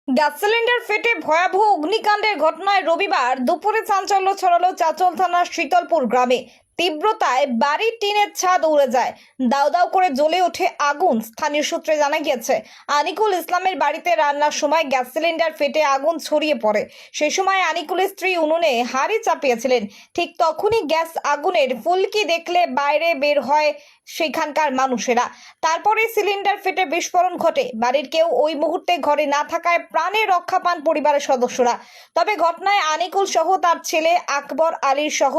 Gas cylinder ফেটে ভয়াবহ অগ্নিকাণ্ডের ঘটনায় রবিবার দুপুরে চাঞ্চল্য ছড়ালো চাঁচল থানার শীতলপুর গ্রামে। তীব্রতায় বাড়ির টিনের ছাদ উড়ে যায়, দাউ দাউ করে জ্বলে ওঠে আগুন। স্থানীয় সূত্রে জানা গিয়েছে, আনিকুল ইসলামের বাড়িতে রান্নার সময় গ্যাস সিলিন্ডার ফেটে আগুন ছড়িয়ে পড়ে। সেই সময় আনিকুলের স্ত্রী উনুনে হাঁড়ি চাপিয়েছিলেন। ঠিক তখনই গ্যাস আগুনের ফুলকি দেখলে বাইরে বের হয় সেখানকার মানুষেরা। তারপরে সিলিন্ডার ফেটে বিস্ফোরণ ঘটে। বাড়ির কেউ ওই মুহূর্তে ঘরে না থাকায় প্রাণে রক্ষা পান পরিবারের সদস্যরা। তবে ঘটনায় আনিকুল সহ তার ছেলে আকবর আলীর সহ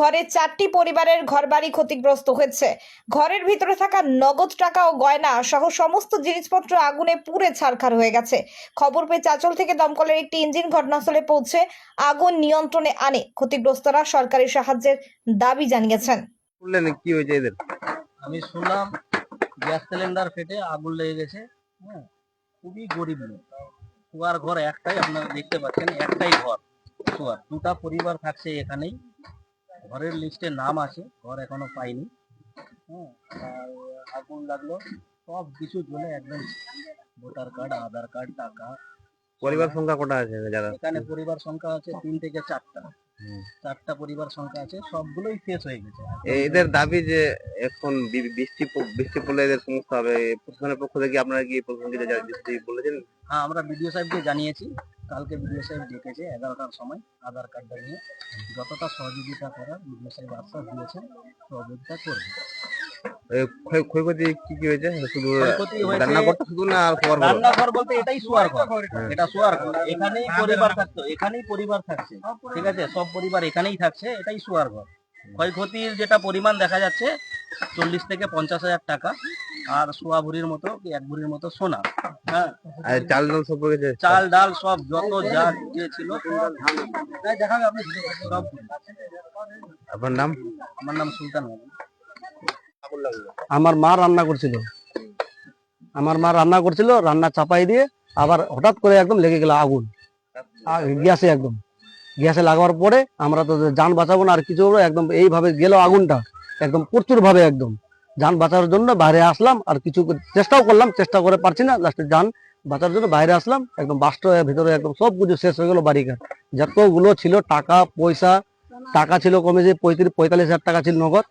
ঘরের 4টি পরিবারের ঘরবাড়ি ক্ষতিগ্রস্ত হয়েছে। ঘরের ভিতরে থাকা নগদ টাকা ও গয়না সহ সমস্ত জিনিসপত্র আগুনে পুড়ে ছারখার হয়ে গেছে। খবর পেয়ে চাঁচল থেকে দমকলের একটি ইঞ্জিন ঘটনাস্থলে পৌঁছে আগুন নিয়ন্ত্রণে আনে। ক্ষতিগ্রস্তরা সরকারি সাহায্যের দাবি জানিয়েছেন। কি হয়েছে এদের? আমি শুনলাম গ্যাস সিলিন্ডার ফেটে আগুন লেগে গেছে। হ্যাঁ, খুবই গরিব লোক। শোয়ার ঘর একটাই, আপনারা দেখতে পাচ্ছেন, একটাই ঘর শোয়ার। দুটা পরিবার থাকছে এখানেই। ঘরের লিস্টে নাম আছে, ঘর এখনো পাইনি। হ্যাঁ, আর আগুন লাগলো, সব কিছু জ্বলে একদম। ভোটার কার্ড, আধার কার্ড, টাকা। পরিবার সংখ্যা কটা আছে যারা? এখানে পরিবার সংখ্যা আছে 3 থেকে 4টা পরিবার সংখ্যা আছে, সবগুলোই শেষ হয়ে গেছে। এদের দাবি যে এখন বৃষ্টি পড়লে এদের সমস্যা হবে। প্রশাসনের পক্ষ থেকে আপনারা কি প্রশাসনকে বলেছেন? হ্যাঁ, আমরা বিডিও সাহেবকে জানিয়েছি। কালকে বিডিও সাহেব ডেকেছে 11টার সময় আধার কার্ডটা নিয়ে। যতটা সহযোগিতা করার বিডিও সাহেব আশ্বাস দিয়েছেন, সহযোগিতা করবে। ক্ষয়ক্ষতি কি কি হয়েছে? শুধু ক্ষয়ক্ষতি হয়েছে, রান্নাঘর শুধু না আর শোয়ার ঘর? রান্নাঘর বলতে এটাই শোয়ার ঘর। এটা শোয়ার ঘর, এখানেই পরিবার থাকতো, এখানেই পরিবার থাকছে। ঠিক আছে, সব পরিবার এখানেই থাকছে, এটাই শোয়ার ঘর। ক্ষয়ক্ষতির যেটা পরিমাণ দেখা যাচ্ছে 40 থেকে 50,000 টাকা, আর সোয়া ভরির মতো কি 1 ভরির মতো সোনা। হ্যাঁ, আর চাল ডাল সব পড়ে গেছে? চাল ডাল সব যত যা যে ছিল দেখাবে আপনি সব। আপনার নাম? আমার নাম সুলতান। আমার মা রান্না করছিল, রান্না চাপাই দিয়ে আবার হঠাৎ করে একদম লেগে গেল আগুন গ্যাসে লাগাবার পরে আমরা তো যান বাঁচাবো না আর কিছু একদম এইভাবে গেল আগুনটা একদম প্রচুর ভাবে। একদম যান বাঁচানোর জন্য বাইরে আসলাম, আর কিছু চেষ্টাও করলাম, চেষ্টা করে পারছি না। লাস্টে যান বাঁচার জন্য বাইরে আসলাম, একদম বাস্ট ভিতরে একদম সব কিছু শেষ হয়ে গেল। বাড়িঘর যতগুলো ছিল টাকা পয়সা, টাকা ছিল কমেছে 45,000 টাকা ছিল নগদ।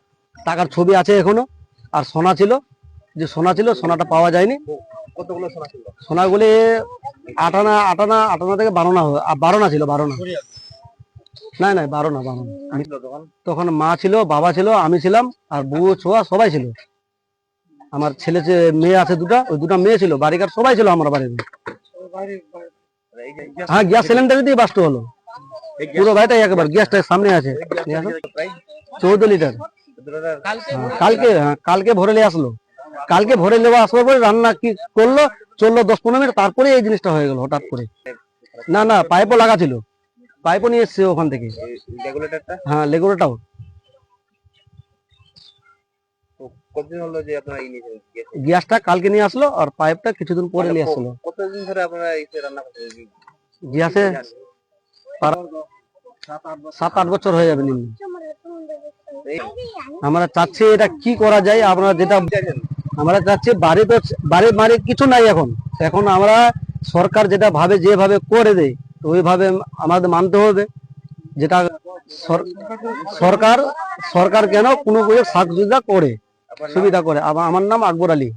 টাকার ছবি আছে এখনো। আর সোনা ছিল, সোনাটা পাওয়া যায়নি। কতগুলো সোনা ছিল? সোনাগুলি আটানা থেকে 12 ছিল। 12 না 12 না। তখন মা ছিল, বাবা ছিল, আমি ছিলাম, আর বউ ছোয়া সবাই ছিল। আমার ছেলে মেয়ে আছে দুটা, ওই দুটা মেয়ে ছিল। বাড়িকার সবাই ছিল আমার বাড়িতে। হ্যাঁ, গ্যাস সিলিন্ডার দিয়ে বাস্ট হলো পুরো বাড়িটাই একবার। গ্যাসটা সামনে আছে 14 লিটার। কালকে ভরে নিয়ে আসলো। কালকে ভরে নেওয়া আসবার পরে রান্না কি করলো, চললো 10-15 মিনিট, তারপরে এই জিনিসটা হয়ে গেল হঠাৎ করে। না পাইপও লাগা ছিল, পাইপও নিয়ে এসছে ওখান থেকে। হ্যাঁ, রেগুলেটরটাও। কতদিন হলো যে আপনারা গ্যাসটা কালকে নিয়ে আসলো, আর পাইপটা কিছুদিন পরে নিয়ে আসলো। কতদিন ধরে আপনারা রান্না করছেন? গ্যাসে 7-8 বছর হয়ে যাবে নিম্ন। আমরা চাচ্ছি এটা কি করা যায়। আমরা চাচ্ছি বাড়ি কিছু নাই এখন আমরা সরকার যেটা ভাবে, যেভাবে করে দেয় ওইভাবে আমাদের মানতে হবে। যেটা সরকার কেন কোনো সাহায্য করে, সুবিধা করে। আমার নাম আকবর আলী।